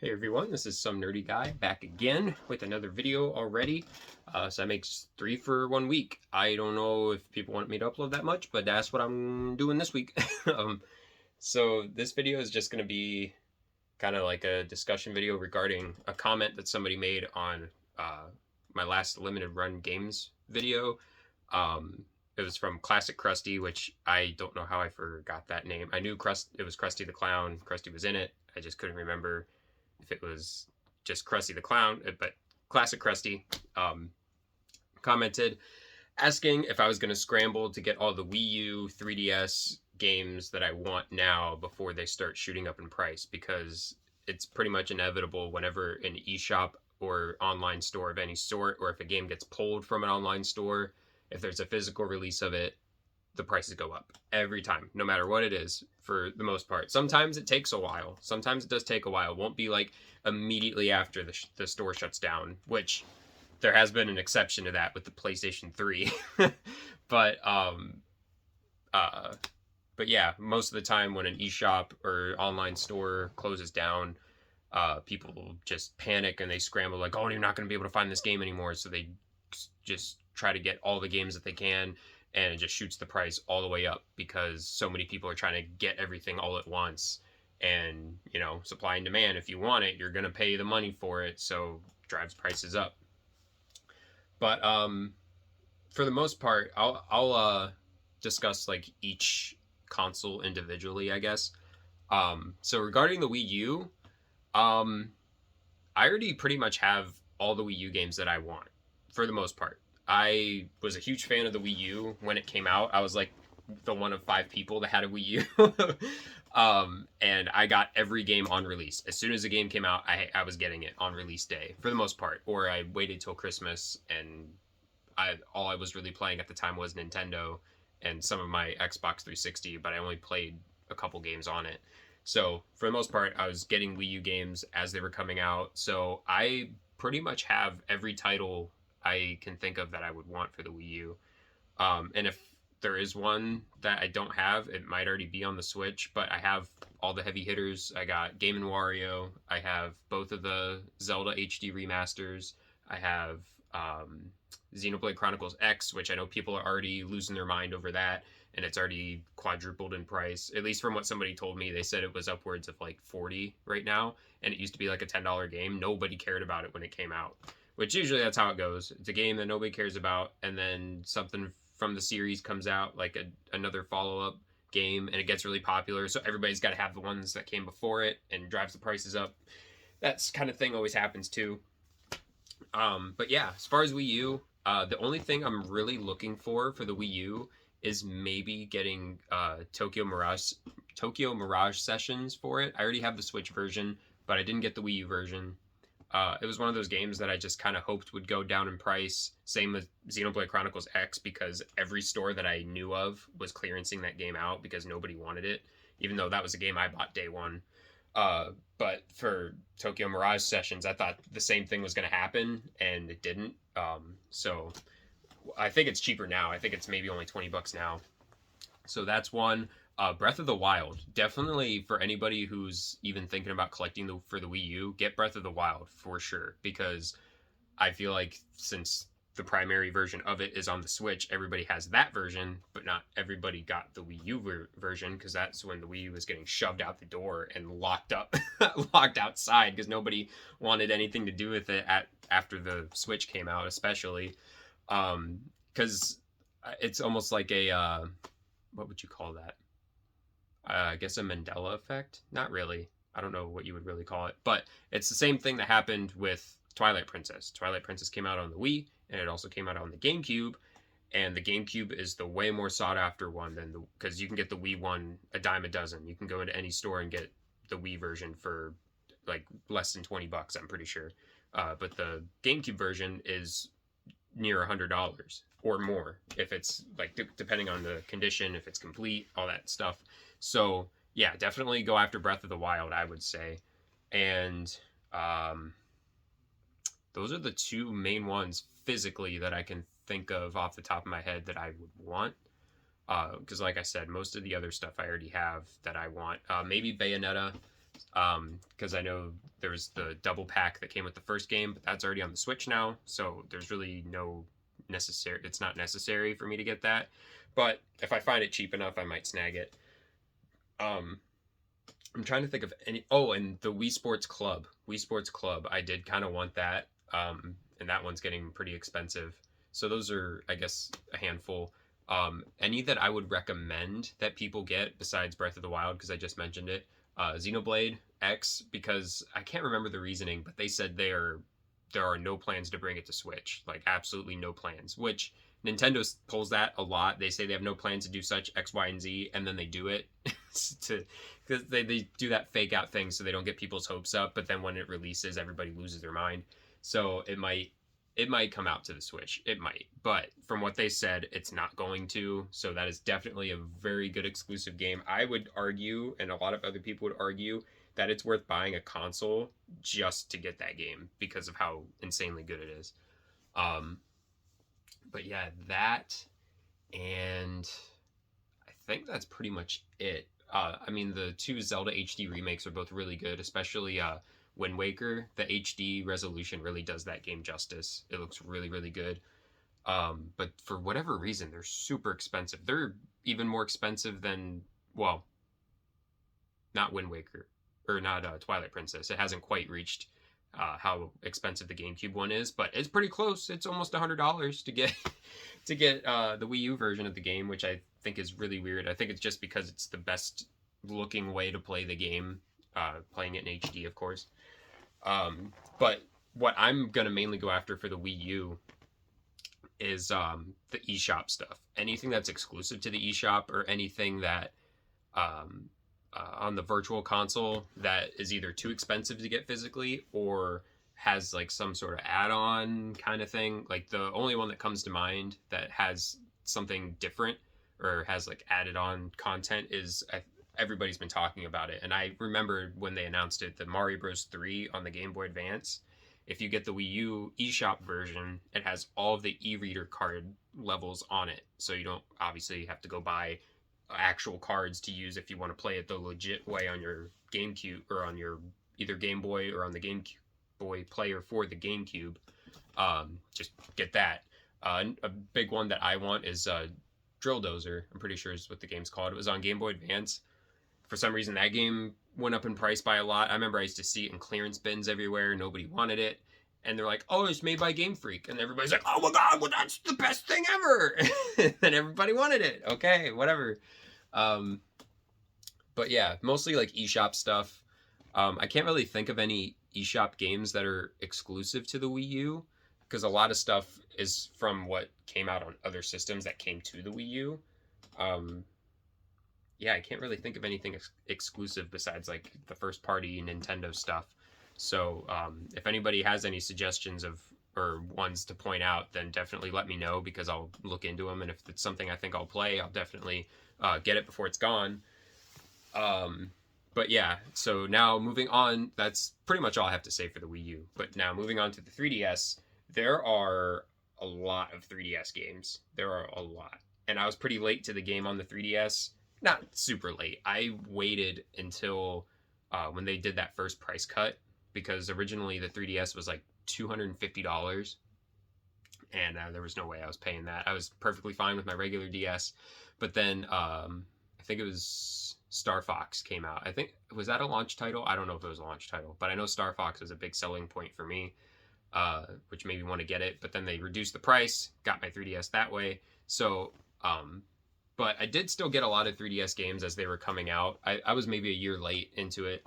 Hey everyone, this is some nerdy guy back again with another video already. So that makes 3 for 1 week. I don't know if people want me to upload that much, but that's what I'm doing this week. So this video is just going to be kind of like a discussion video regarding a comment that somebody made on my last limited run games video. It was from Classic Krusty, which I don't know how I forgot that name. I knew it was Krusty the Clown. Krusty was in it. I just couldn't remember if it was just Krusty the Clown, but Classic Krusty commented asking if I was going to scramble to get all the Wii U, 3DS games that I want now before they start shooting up in price, because it's pretty much inevitable whenever an eShop or online store of any sort, or if a game gets pulled from an online store, if there's a physical release of it, the prices go up every time, no matter what it is, for the most part. Sometimes it takes a while. Sometimes it does take a while. It won't be like immediately after the store shuts down, which there has been an exception to that with the PlayStation 3. but uh but yeah, most of the time when an eShop or online store closes down, people just panic and they scramble like, oh, you're not going to be able to find this game anymore. So they just try to get all the games that they can, and it just shoots the price all the way up because so many people are trying to get everything all at once. And, supply and demand, if you want it, you're going to pay the money for it, so drives prices up. But for the most part, I'll discuss like each console individually, I guess. So regarding the Wii U, I already pretty much have all the Wii U games that I want, for the most part. I was a huge fan of the Wii U when it came out. I was like the one of 5 people that had a Wii U. And I got every game on release. As soon as the game came out, I was getting it on release day, for the most part. Or I waited till Christmas, and all I was really playing at the time was Nintendo and some of my Xbox 360, but I only played a couple games on it. So for the most part, I was getting Wii U games as they were coming out. So I pretty much have every title I can think of that I would want for the Wii U. And if there is one that I don't have, it might already be on the Switch, but I have all the heavy hitters. I got Game & Wario. I have both of the Zelda HD remasters. I have Xenoblade Chronicles X, which I know people are already losing their mind over that, and it's already quadrupled in price. At least from what somebody told me, they said it was upwards of like 40 right now, and it used to be like a $10 game. Nobody cared about it when it came out, which usually that's how it goes. It's a game that nobody cares about, and then something from the series comes out, like another follow-up game, and it gets really popular, so everybody's got to have the ones that came before it, and drives the prices up. That's kind of thing always happens too. But yeah, as far as Wii U, the only thing I'm really looking for the Wii U is maybe getting Tokyo Mirage Sessions for it. I already have the Switch version, but I didn't get the Wii U version. It was one of those games that I just kind of hoped would go down in price. Same with Xenoblade Chronicles X, because every store that I knew of was clearancing that game out because nobody wanted it, even though that was a game I bought day one. But for Tokyo Mirage Sessions, I thought the same thing was going to happen, and it didn't. So I think it's cheaper now. I think it's maybe only $20 now. So that's one. Breath of the Wild, definitely for anybody who's even thinking about collecting for the Wii U, get Breath of the Wild for sure, because I feel like since the primary version of it is on the Switch, everybody has that version, but not everybody got the Wii U version, because that's when the Wii U was getting shoved out the door and locked outside, because nobody wanted anything to do with it after the Switch came out, especially because it's almost like a what would you call that? I guess a Mandela effect? Not really. I don't know what you would really call it, but it's the same thing that happened with Twilight Princess. Twilight Princess came out on the Wii, and it also came out on the GameCube, and the GameCube is the way more sought after one because you can get the Wii one a dime a dozen. You can go into any store and get the Wii version for like less than $20, I'm pretty sure. But the GameCube version is near $100 or more if it's like depending on the condition, if it's complete, all that stuff. So yeah, definitely go after Breath of the Wild, I would say. And those are the 2 main ones physically that I can think of off the top of my head that I would want. Because like I said, most of the other stuff I already have that I want. Maybe Bayonetta. because I know there was the double pack that came with the first game, but that's already on the Switch now, so there's really no necessary. It's not necessary for me to get that, but if I find it cheap enough, I might snag it. Um, I'm trying to think of any. Oh, and the Wii Sports Club. Wii Sports Club. I did kind of want that. And that one's getting pretty expensive. So those are, I guess, a handful. Any that I would recommend that people get besides Breath of the Wild, because I just mentioned it, Xenoblade X, because I can't remember the reasoning, but they said there are no plans to bring it to Switch, like absolutely no plans. Which Nintendo pulls that a lot. They say they have no plans to do such X, Y, and Z, and then they do it to because they do that fake out thing so they don't get people's hopes up. But then when it releases, everybody loses their mind. So it might come out to the Switch. It might. But from what they said, it's not going to. So that is definitely a very good exclusive game. I would argue, and a lot of other people would argue, that it's worth buying a console just to get that game because of how insanely good it is. Um, but yeah, that, and I think that's pretty much it. I mean, the two Zelda HD remakes are both really good, especially Wind Waker. The HD resolution really does that game justice. It looks really, really good. But for whatever reason, they're super expensive. They're even more expensive than, well, not Wind Waker, or not Twilight Princess. It hasn't quite reached how expensive the GameCube one is, but it's pretty close. It's almost $100 to get to get the Wii U version of the game, which I think is really weird. I think it's just because it's the best looking way to play the game, playing it in HD, of course. But what I'm gonna mainly go after for the Wii U is the eShop stuff. Anything that's exclusive to the eShop, or anything that on the virtual console that is either too expensive to get physically or has like some sort of add-on kind of thing. Like the only one that comes to mind that has something different or has like added on content is everybody's been talking about it. And I remember when they announced it, the Mario Bros. 3 on the Game Boy Advance. If you get the Wii U eShop version, it has all of the e-reader card levels on it. So you don't obviously have to go buy actual cards to use if you want to play it the legit way on your GameCube, or on your either Game Boy or on the Game Boy player for the GameCube. Just get that. A big one that I want is Drill Dozer. I'm pretty sure is what the game's called. It was on Game Boy Advance. For some reason, that game went up in price by a lot. I remember I used to see it in clearance bins everywhere. Nobody wanted it. And they're like, oh, it's made by Game Freak. And everybody's like, oh my God, well, that's the best thing ever. And everybody wanted it. Okay, whatever. But yeah, mostly like eShop stuff. I can't really think of any eShop games that are exclusive to the Wii U, because a lot of stuff is from what came out on other systems that came to the Wii U. Yeah, I can't really think of anything exclusive besides like the first party Nintendo stuff. So if anybody has any suggestions of or ones to point out, then definitely let me know, because I'll look into them. And if it's something I think I'll play, I'll definitely get it before it's gone. But yeah, so now moving on, that's pretty much all I have to say for the Wii U. But now moving on to the 3DS, there are a lot of 3DS games. There are a lot. And I was pretty late to the game on the 3DS. Not super late. I waited until when they did that first price cut, because originally the 3DS was like $250, and there was no way I was paying that. I was perfectly fine with my regular DS, but then I think it was Star Fox came out. I think, was that a launch title? I don't know if it was a launch title, but I know Star Fox was a big selling point for me, which made me want to get it. But then they reduced the price, got my 3DS that way. So but I did still get a lot of 3DS games as they were coming out. I was maybe a year late into it.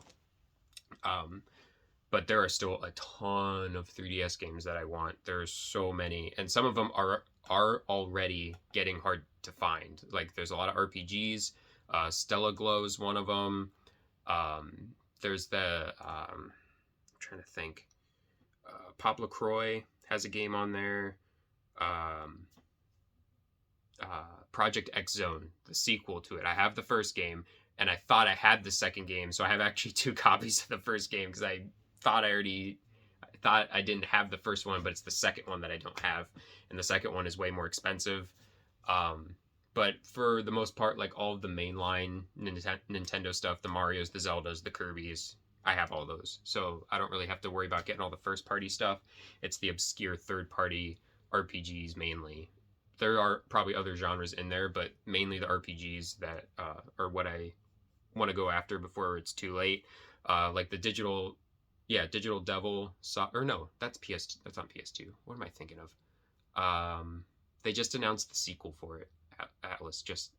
But there are still a ton of 3DS games that I want. There's so many, and some of them are already getting hard to find. Like there's a lot of RPGs. Stella Glow is one of them. There's the I'm trying to think. Pop LaCroix has a game on there. Project X Zone, the sequel to it. I have the first game, and I thought I had the second game, so I have actually 2 copies of the first game, because I thought I didn't have the first one, but it's the second one that I don't have, and the second one is way more expensive. But for the most part, like all of the mainline Nintendo stuff, the Marios, the Zeldas, the Kirby's, I have all those, so I don't really have to worry about getting all the first party stuff. It's the obscure third party RPGs mainly. There are probably other genres in there, but mainly the RPGs that are what I want to go after before it's too late. Like the digital, yeah, Digital Devil, or no, that's PS. That's on PS2. What am I thinking of? They just announced the sequel for it. Atlas just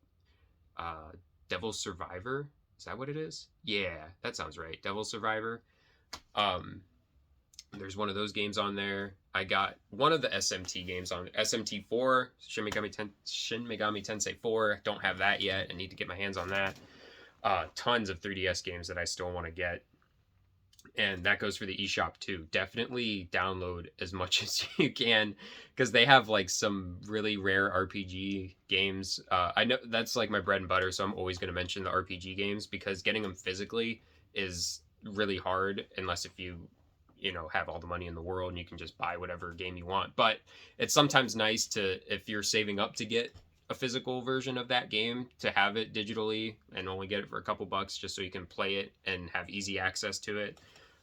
uh, Devil Survivor. Is that what it is? Yeah, that sounds right. Devil Survivor. Um, there's one of those games on there. I got one of the SMT games on SMT 4, Shin Megami Tensei 4. Don't have that yet. I need to get my hands on that. Tons of 3DS games that I still want to get. And that goes for the eShop too. Definitely download as much as you can because they have like some really rare RPG games. I know that's like my bread and butter, so I'm always going to mention the RPG games because getting them physically is really hard unless if you have all the money in the world and you can just buy whatever game you want. But it's sometimes nice to, if you're saving up to get a physical version of that game, to have it digitally and only get it for a couple bucks just so you can play it and have easy access to it.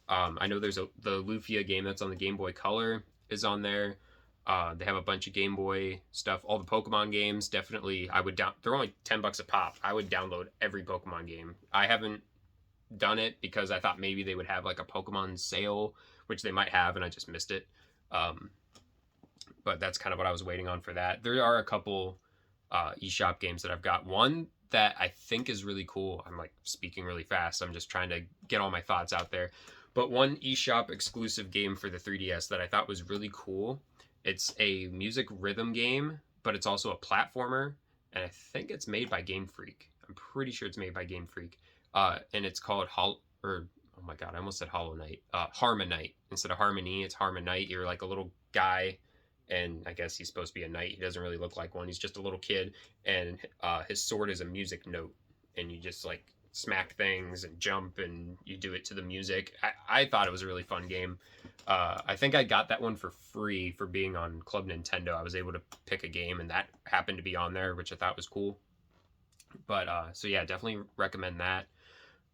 I know there's the Lufia game that's on the Game Boy Color is on there. They have a bunch of Game Boy stuff. All the Pokemon games, definitely. They're only $10 a pop. I would download every Pokemon game. I haven't done it because I thought maybe they would have like a Pokemon sale, which they might have, and I just missed it. But that's kind of what I was waiting on for that. There are a couple eShop games that I've got. One that I think is really cool. I'm like speaking really fast. I'm just trying to get all my thoughts out there. But one eShop exclusive game for the 3DS that I thought was really cool. It's a music rhythm game, but it's also a platformer, and I think it's made by Game Freak. I'm pretty sure it's made by Game Freak. And it's called oh my god, I almost said Hollow Knight. Harmonite. Instead of Harmony, it's Harmonite. You're like a little guy, and I guess he's supposed to be a knight. He doesn't really look like one. He's just a little kid, and his sword is a music note, and you just like smack things and jump and you do it to the music. I thought it was a really fun game. I think I got that one for free for being on Club Nintendo. I was able to pick a game and that happened to be on there, which I thought was cool. But so yeah, definitely recommend that.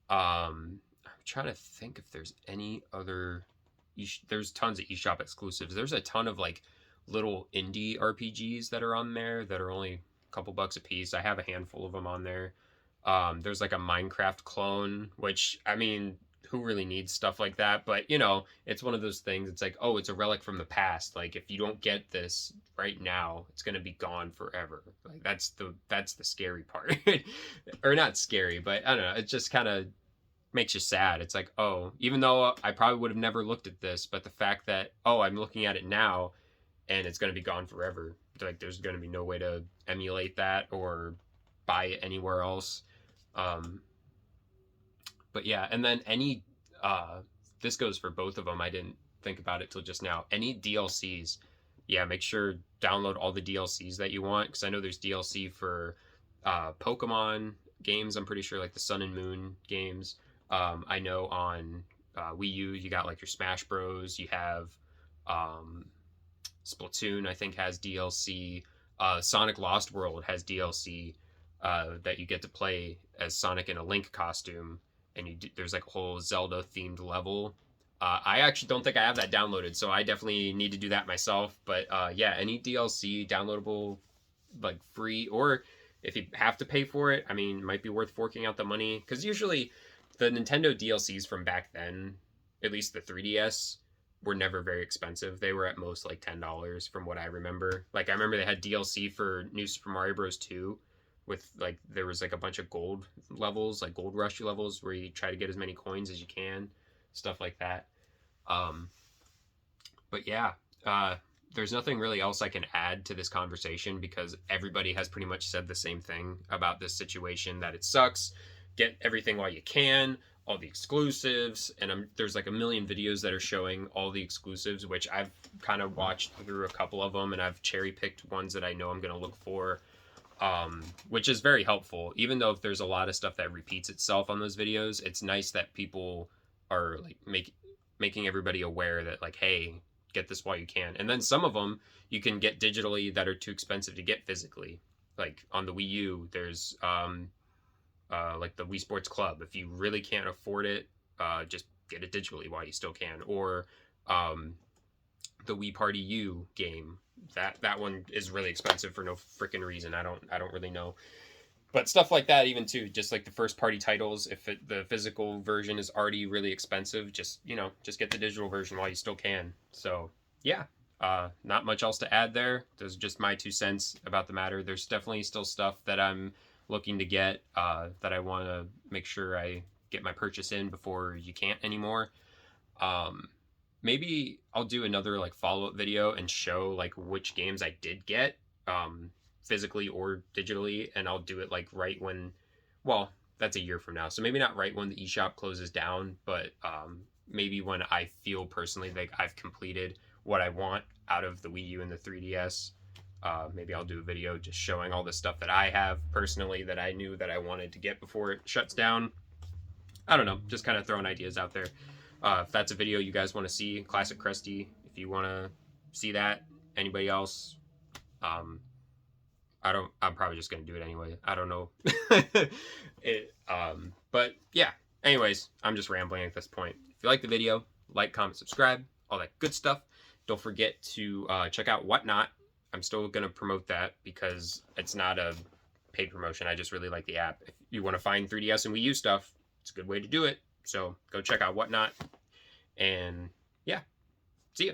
I'm trying to think if there's any other there's tons of eShop exclusives. There's a ton of like little indie RPGs that are on there that are only a couple bucks a piece. I have a handful of them on there. There's like a Minecraft clone, which, I mean, who really needs stuff like that? But, it's one of those things. It's like, oh, it's a relic from the past. Like, if you don't get this right now, it's going to be gone forever. Like, that's the scary part. Or not scary, but I don't know. It just kind of makes you sad. It's like, oh, even though I probably would have never looked at this, but the fact that, oh, I'm looking at it now and it's going to be gone forever. Like, there's going to be no way to emulate that or buy it anywhere else. But yeah, and then this goes for both of them. I didn't think about it till just now. Any DLCs, yeah, make sure download all the DLCs that you want, because I know there's DLC for Pokemon games. I'm pretty sure, like the Sun and Moon games. I know on Wii U you got like your Smash Bros. You have Splatoon, I think, has DLC. Sonic Lost World has DLC. That you get to play as Sonic in a Link costume, and there's like a whole Zelda themed level. I actually don't think I have that downloaded, so I definitely need to do that myself. But yeah, any DLC downloadable, like free, or if you have to pay for it, I mean, it might be worth forking out the money, because usually the Nintendo DLCs from back then, at least the 3DS, were never very expensive. They were at most like $10 from what I remember. Like, I remember they had DLC for New Super Mario Bros. 2 with like, there was like a bunch of gold levels, like gold rush levels, where you try to get as many coins as you can, stuff like that. But yeah, there's nothing really else I can add to this conversation, because everybody has pretty much said the same thing about this situation, that it sucks. Get everything while you can, all the exclusives, and there's like a million videos that are showing all the exclusives, which I've kind of watched through a couple of them, and I've cherry picked ones that I know I'm going to look for. Which is very helpful. Even though if there's a lot of stuff that repeats itself on those videos, it's nice that people are like making everybody aware that, like, hey, get this while you can. And then some of them you can get digitally that are too expensive to get physically. Like on the Wii U, there's like the Wii Sports Club. If you really can't afford it, just get it digitally while you still can. Or the Wii Party U game, that one is really expensive for no freaking reason. I don't really know. But stuff like that, even too, just like the first party titles, if the physical version is already really expensive, just just get the digital version while you still can. So yeah, not much else to add there. Those are just my 2 cents about the matter. There's definitely still stuff that I'm looking to get, that I want to make sure I get my purchase in before you can't anymore. Maybe I'll do another like follow-up video and show like which games I did get, physically or digitally, and I'll do it like right when, well, that's a year from now, so maybe not right when the eShop closes down, but maybe when I feel personally like I've completed what I want out of the Wii U and the 3DS. Maybe I'll do a video just showing all the stuff that I have personally that I knew that I wanted to get before it shuts down. I don't know, just kind of throwing ideas out there. If that's a video you guys want to see, Classic Krusty, if you want to see that, anybody else, I'm probably just going to do it anyway. I don't know. But yeah, anyways, I'm just rambling at this point. If you like the video, like, comment, subscribe, all that good stuff. Don't forget to check out Whatnot. I'm still going to promote that because it's not a paid promotion. I just really like the app. If you want to find 3DS and Wii U stuff, it's a good way to do it. So go check out Whatnot. And yeah, see ya.